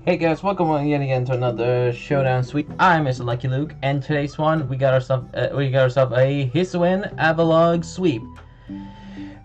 Hey guys, welcome yet again to another Showdown Sweep. I'm Mr. Lucky Luke, and today's one we got ourselves a HISUIan AVALUGG sweep.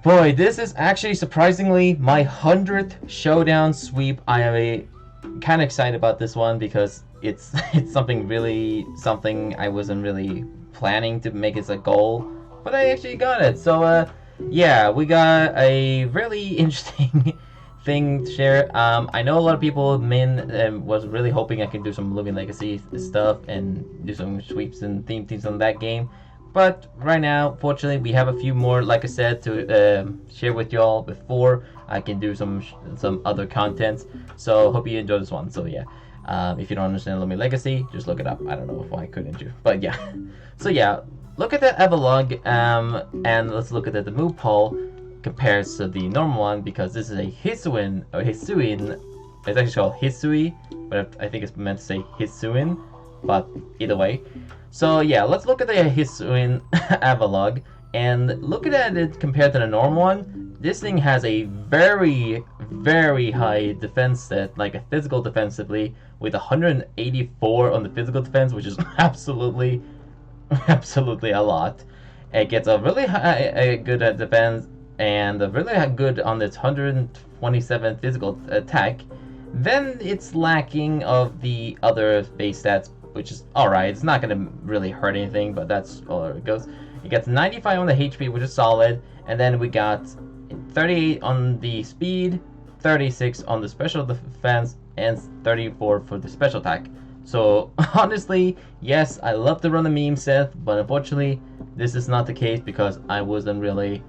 Boy, this is actually surprisingly my 100th Showdown sweep. I am kind of excited about this one because it's something I wasn't really planning to make as a goal, but I actually got it. So yeah, we got a really interesting thing to share. I know a lot of people was really hoping I could do some Living Legacy stuff and do some sweeps and teams on that game, but right now fortunately we have a few more, like I said, to share with y'all before I can do some other content. So hope you enjoy this one. So yeah, if you don't understand Living Legacy, just look it up. I don't know why couldn't you, but yeah. So yeah, look at the AVALUGG, and let's look at the move poll compares to the normal one, because this is a HISUIan, or HISUIan. It's actually called Hisui, but I think it's meant to say HISUIan, but either way. So yeah, let's look at the HISUIan AVALUGG and look at it compared to the normal one. This thing has a very, very high defense stat, like a physical defensively, with 184 on the physical defense, which is absolutely a lot. It gets a really high, good defense, and really good on its 127 physical attack. Then it's lacking of the other base stats, which is alright. It's not gonna really hurt anything, but that's all it goes. It gets 95 on the HP, which is solid, and then we got 38 on the speed, 36 on the special defense, and 34 for the special attack. So honestly, yes, I love to run the meme set, but unfortunately this is not the case because I wasn't really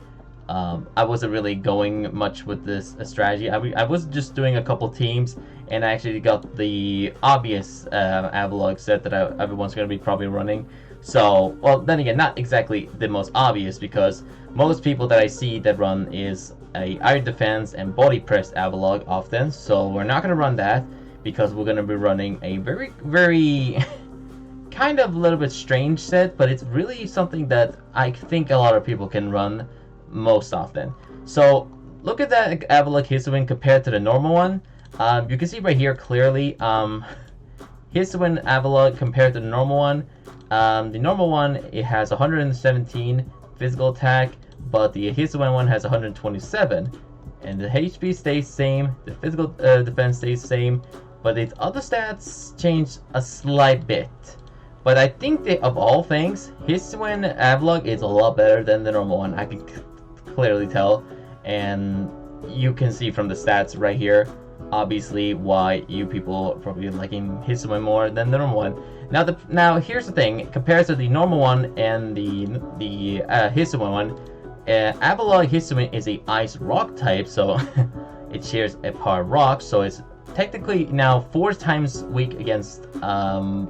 going much with this strategy. I was just doing a couple teams, and I actually got the obvious AVALUGG set that everyone's going to be probably running. So, well, then again, not exactly the most obvious, because most people that I see that run is a Iron Defense and Body Press AVALUGG often. So we're not going to run that, because we're going to be running a very, very kind of a little bit strange set, but it's really something that I think a lot of people can run most often. So look at that AVALUGG-HISUIan compared to the normal one. You can see right here clearly, HISUIan AVALUGG compared to the normal one. The normal one, it has 117 physical attack, but the HISUIan one has 127, and the HP stays same, the physical defense stays same, but its other stats change a slight bit. But I think that of all things, HISUIan AVALUGG is a lot better than the normal one. I can clearly tell, and you can see from the stats right here, obviously, why you people are probably liking HISUIan more than the normal one. Now here's the thing: compared to the normal one and the HISUIan one, AVALUGG-HISUIan is a ice rock type, so it shares a power rock, so it's technically now 4 times weak against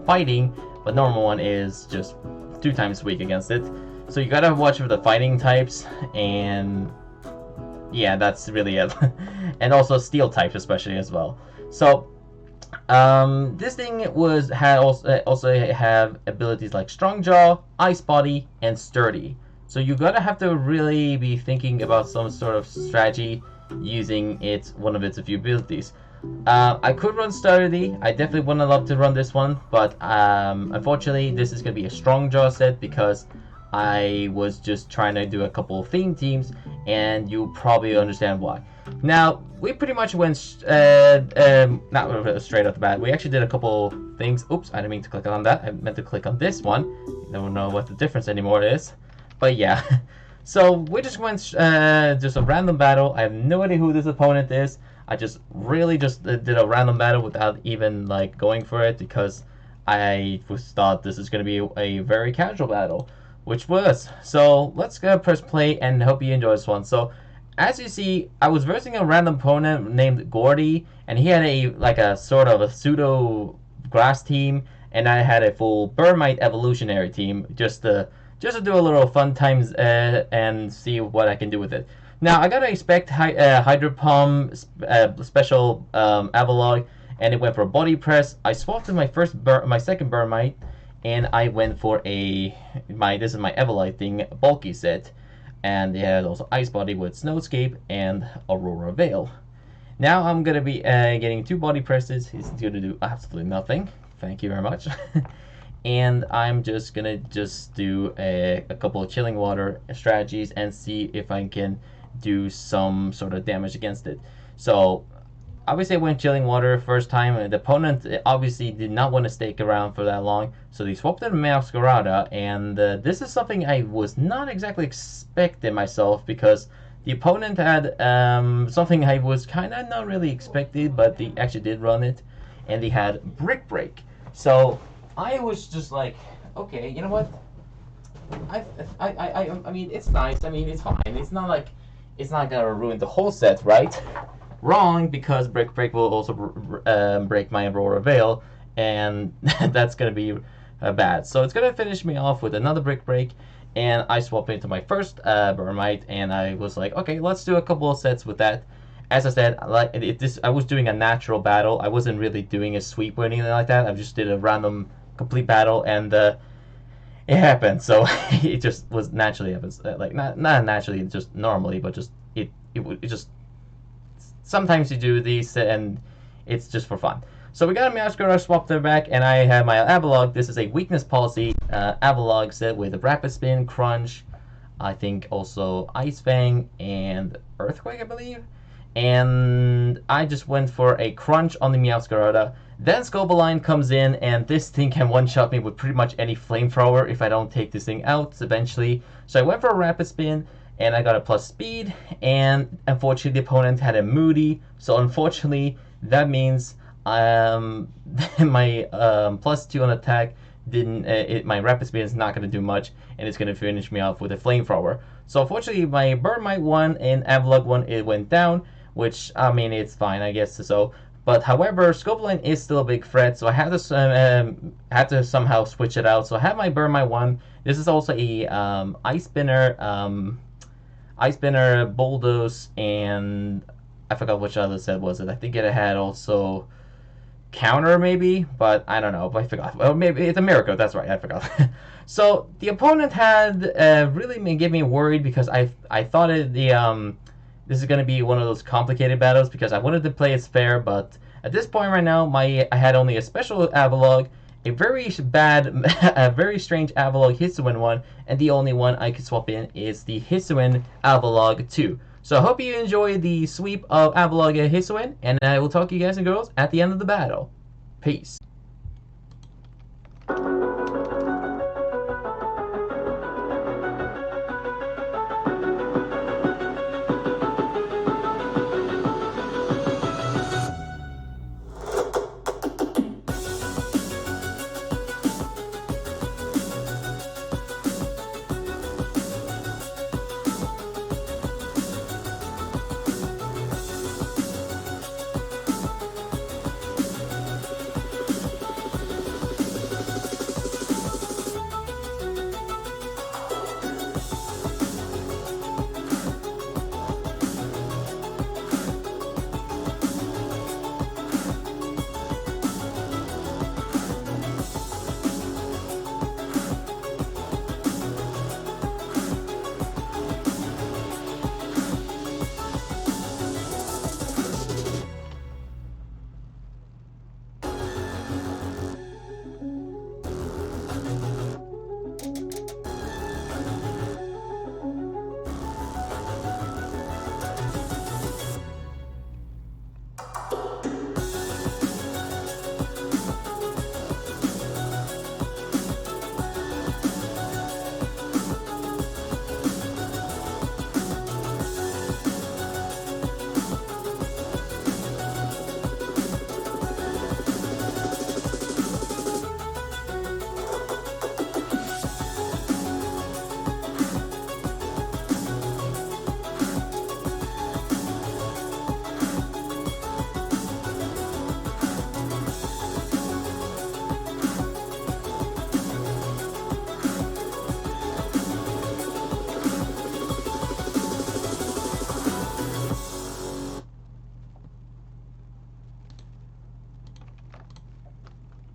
fighting, but normal one is just 2 times weak against it. So you gotta watch for the fighting types, and yeah, that's really it. And also steel types especially as well. So this thing had also have abilities like Strong Jaw, Ice Body, and Sturdy. So you gotta have to really be thinking about some sort of strategy using one of its few abilities. I could run Sturdy. I definitely wouldn't love to run this one, but unfortunately this is gonna be a Strong Jaw set, because I was just trying to do a couple of theme teams, and you'll probably understand why. Now, we pretty much went, not straight off the bat, we actually did a couple things. Oops, I didn't mean to click on that. I meant to click on this one. You never know what the difference anymore is. But yeah, so we just went just a random battle. I have no idea who this opponent is. I just really just did a random battle without even like going for it, because I thought this is going to be a very casual battle, which was. So let's go press play and hope you enjoy this one. So as you see, I was versing a random opponent named Gordy, and he had a sort of a pseudo grass team, and I had a full Burmite evolutionary team, just to do a little fun times and see what I can do with it. Now I gotta expect Hydro Pump special AVALUGG, and it went for a body press. I swapped to my second Burmite, and I went for this is my Everlighting bulky set, and it had also Ice Body with Snowscape and Aurora Veil. Now I'm gonna be getting 2 body presses. He's gonna do absolutely nothing. Thank you very much. And I'm just gonna do a couple of chilling water strategies and see if I can do some sort of damage against it. So obviously I went chilling water first time, and the opponent obviously did not want to stick around for that long, so they swapped in Masquerada, and this is something I was not exactly expecting myself, because the opponent had something I was kind of not really expected, but they actually did run it, and they had Brick Break. So I was just like, okay, you know what? I mean, it's nice. I mean, it's fine. It's not like it's not gonna ruin the whole set, right? Wrong, because Brick Break will also break my Aurora Veil, and that's gonna be bad. So it's gonna finish me off with another Brick Break, and I swap into my first Burmite, and I was like, okay, let's do a couple of sets with that. As I said, like I was doing a natural battle. I wasn't really doing a sweep or anything like that. I just did a random complete battle, and it happened. So it just was naturally happens. Like not naturally, just normally, but just it just sometimes you do these, and it's just for fun. So we got a Masquerade swap there back, and I have my Avalugg. This is a weakness policy Avalugg set with a Rapid Spin, Crunch, I think also Ice Fang, and Earthquake, I believe. And I just went for a Crunch on the Meowscarada. Then Scopoline comes in, and this thing can one-shot me with pretty much any Flamethrower if I don't take this thing out eventually. So I went for a Rapid Spin, and I got a plus speed, and unfortunately the opponent had a Moody, so unfortunately that means my +2 on attack didn't, my Rapid Speed is not going to do much, and it's going to finish me off with a Flamethrower. So unfortunately my Burmite one and Avalugg one, it went down, which, I mean, it's fine, I guess so. But however, Scopoline is still a big threat, so I have to somehow switch it out. So I have my Burmite one. This is also a Ice Spinner, Bulldoze, and I forgot which other set was it. I think it had also Counter maybe, but I don't know. But I forgot. Well, maybe it's a Miracle. That's right. I forgot. So the opponent had really get me worried, because I thought this is going to be one of those complicated battles, because I wanted to play it fair, but at this point right now, I had only a special Avalugg, a very bad, a very strange AVALUGG-HISUIAN one, and the only one I could swap in is the Hisuian AVALUGG 2. So I hope you enjoy the sweep of AVALUGG-HISUIAN, and I will talk to you guys and girls at the end of the battle. Peace.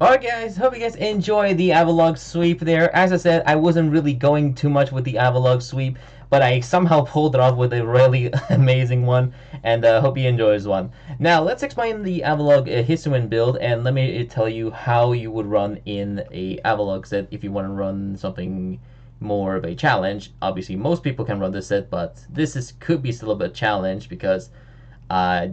Alright guys, hope you guys enjoy the Avalugg sweep there. As I said, I wasn't really going too much with the Avalugg sweep, but I somehow pulled it off with a really amazing one, and hope you enjoy this one. Now, let's explain the AVALUGG-HISUIAN build, and let me tell you how you would run in a Avalugg set if you want to run something more of a challenge. Obviously, most people can run this set, but could be still a bit challenge because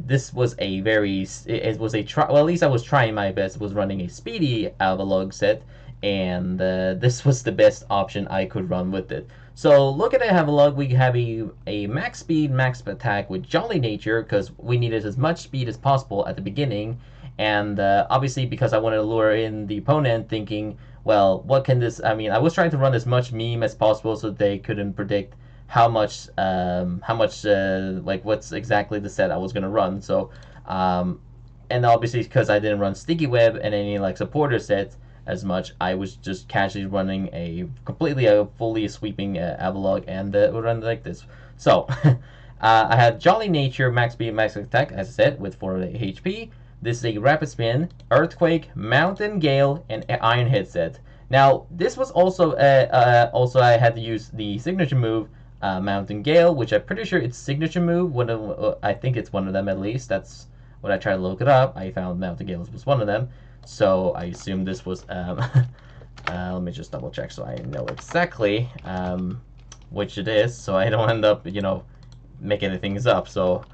this was a very, it was a try, well, at least I was trying my best. It was running a speedy Avalugg set, and this was the best option I could run with it. So look at the Avalugg, we have a max speed, max attack with Jolly Nature, because we needed as much speed as possible at the beginning, and obviously because I wanted to lure in the opponent thinking, well, what can this, I mean, I was trying to run as much meme as possible so they couldn't predict like what's exactly the set I was gonna run. So, and obviously because I didn't run Sticky Web and any like supporter sets as much, I was just casually running a fully sweeping Avalugg, and it would run like this. So, I had Jolly Nature, max speed, max attack, as I said, with 4 HP. This is a Rapid Spin, Earthquake, Mountain Gale, and Iron Head set. Now, this was also also I had to use the signature move, Mountain Gale, which I'm pretty sure it's signature move. I think it's one of them at least. That's when I tried to look it up. I found Mountain Gale was one of them, so I assume this was. Let me just double check so I know exactly which it is, so I don't end up, making things up. So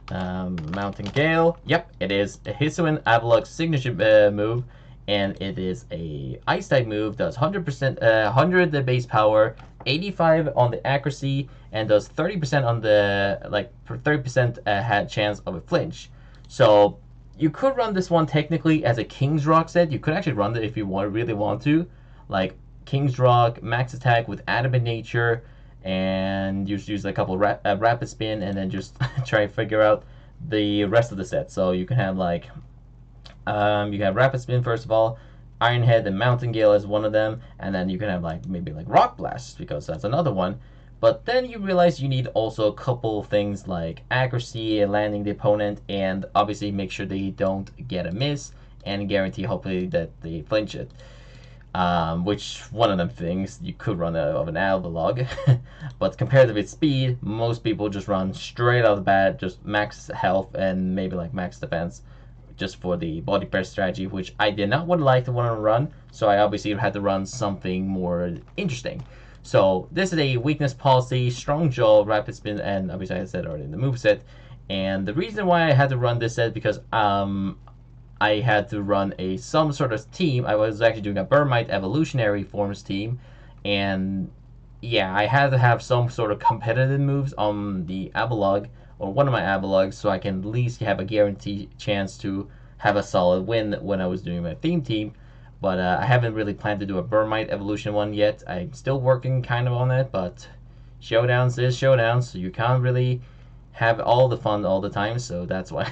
Mountain Gale, yep, it is a Hisuian Avalugg signature move, and it is a Ice type move. Does 100%, 100 the base power, 85 on the accuracy, and does 30% on the 30% had chance of a flinch. So you could run this one technically as a King's Rock set. You could actually run it if you really want to, like King's Rock, max attack with Adamant Nature, and use a couple rapid spin, and then just try and figure out the rest of the set. So you can have you can have rapid spin first of all, Iron Head and Mountain Gale as one of them, and then you can have maybe Rock Blast, because that's another one. But then you realize you need also a couple things like accuracy and landing the opponent, and obviously make sure they don't get a miss, and guarantee hopefully that they flinch it. Which one of them things you could run of an Avalugg, but compared to its speed, most people just run straight out of the bat, just max health and maybe max defense, just for the body press strategy, which I did not want to run, so I obviously had to run something more interesting. So this is a weakness policy, strong jaw, rapid spin, and obviously I said already in the moveset. And the reason why I had to run this set because I had to run some sort of team. I was actually doing a Pimpnites evolutionary forms team, and yeah, I had to have some sort of competitive moves on the Avalugg, or one of my Avaluggs, so I can at least have a guaranteed chance to have a solid win when I was doing my theme team. But I haven't really planned to do a Pimpnites evolution one yet. I'm still working kind of on it, but showdowns is showdowns, so you can't really have all the fun all the time, so that's why.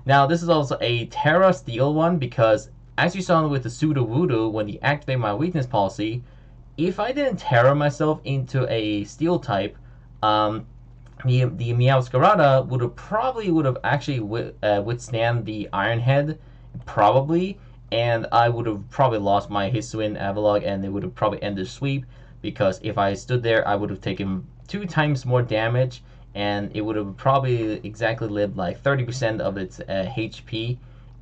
Now, this is also a Terra Steel one, because as you saw with the Pseudo Voodoo, when you activate my weakness policy, if I didn't Terra myself into a Steel type, the Meowscarada would have actually withstand the Iron Head, probably, and I would have probably lost my Hisuian Avalugg, and it would have probably ended the sweep, because if I stood there, I would have taken 2 times more damage, and it would have probably exactly lived 30% of its HP,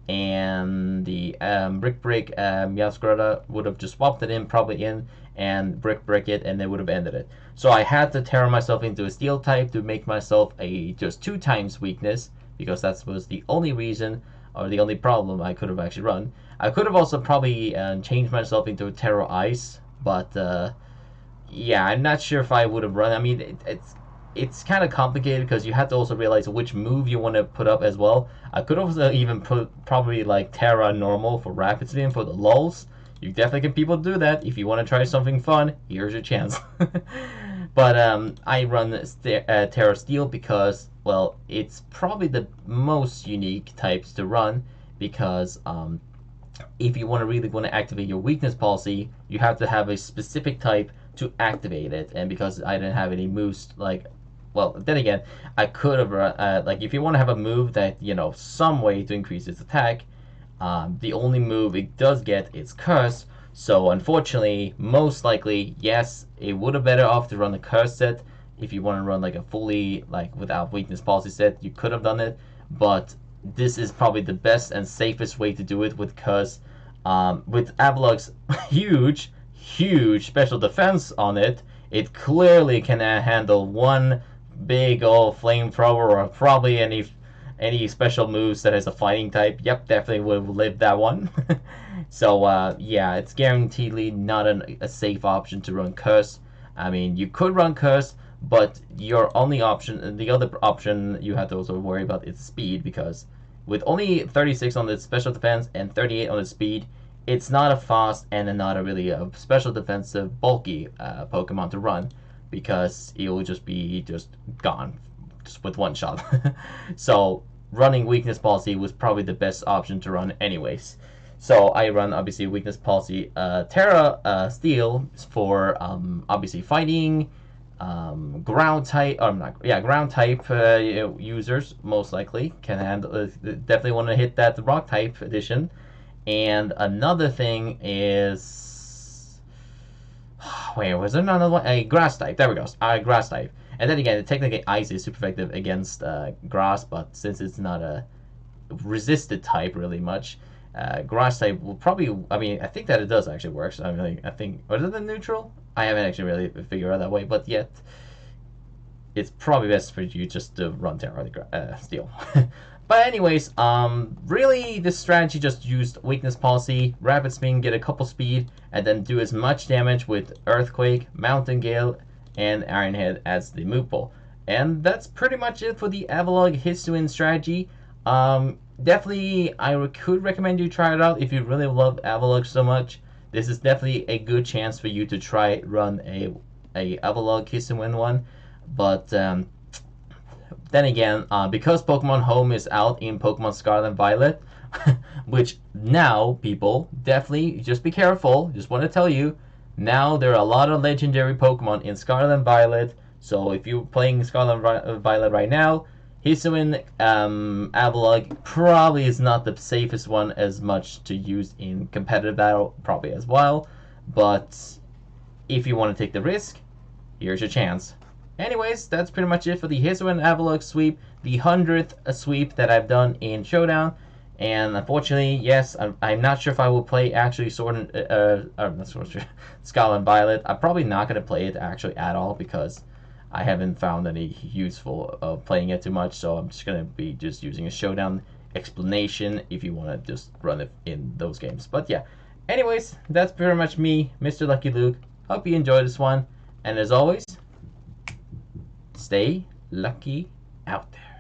and the Brick Meowscarada would have just swapped it in, probably in, and Brick it, and they would have ended it. So I had to Terra myself into a Steel type to make myself just 2 times weakness, because that was the only reason, or the only problem I could have actually run. I could have also probably changed myself into a Terra Ice, but yeah, I'm not sure if I would have run. I mean, it's kind of complicated because you have to also realize which move you want to put up as well. I could also even put probably Terra Normal for Rapid Spin for the lulls. You definitely can people do that. If you want to try something fun, here's your chance. But I run Terra Steel because, well, it's probably the most unique types to run, because if you really want to activate your weakness policy, you have to have a specific type to activate it. And because I didn't have any moves well, then again, I could have if you want to have a move that some way to increase its attack, The only move it does get is Curse. So unfortunately, most likely, yes, it would have better off to run the Curse set. If you want to run like a fully like without weakness policy set, you could have done it. But this is probably the best and safest way to do it with Curse. With Avalugg's huge special defense on it, it clearly can handle one big old flamethrower or probably any special moves that has a fighting type. Yep, definitely would live that one. So yeah, it's guaranteedly not a safe option to run Curse. I mean, you could run Curse, but your only option, the other option you have to also worry about is speed, because with only 36 on the special defense and 38 on the speed, it's not a fast and not a really a special defensive bulky Pokemon to run, because it will just be gone just with one shot. So running weakness policy was probably the best option to run anyways. So I run obviously weakness policy Terra Steel for obviously fighting, ground type, or not, yeah, ground type users most likely can handle. Definitely want to hit that rock type edition. And another thing is, wait, was there another one? A grass type. There we go. Grass type. And then again, technically ice is super effective against grass, but since it's not a resisted type really much, grass type will probably, I mean, I think that it does actually work. So I think, or is it the neutral? I haven't actually really figured out that way, but yet it's probably best for you just to run Terra Steel. But anyways, really this strategy just used weakness policy, rapid spin, get a couple speed, and then do as much damage with Earthquake, Mountain Gale, and Iron Head as the move pool. And that's pretty much it for the AVALUGG-HISUIan strategy. Definitely, I could recommend you try it out if you really love Avalugg so much. This is definitely a good chance for you to try run a AVALUGG-HISUIan one. But then again, because Pokemon Home is out in Pokemon Scarlet and Violet, which now, people, definitely just be careful. Just want to tell you, now there are a lot of legendary Pokemon in Scarlet and Violet. So if you're playing Scarlet and Violet right now, Hisuian Avalugg probably is not the safest one as much to use in competitive battle, probably as well. But if you want to take the risk, here's your chance. Anyways, that's pretty much it for the Hisuian Avalugg sweep, the 100th sweep that I've done in Showdown. And unfortunately, yes, I'm not sure if I will play actually Scarlet and Violet. I'm probably not going to play it actually at all, because I haven't found any useful of playing it too much. So I'm just going to be just using a Showdown explanation if you want to just run it in those games. But yeah, anyways, that's pretty much me, Mr. Lucky Luke. Hope you enjoyed this one. And as always, stay lucky out there.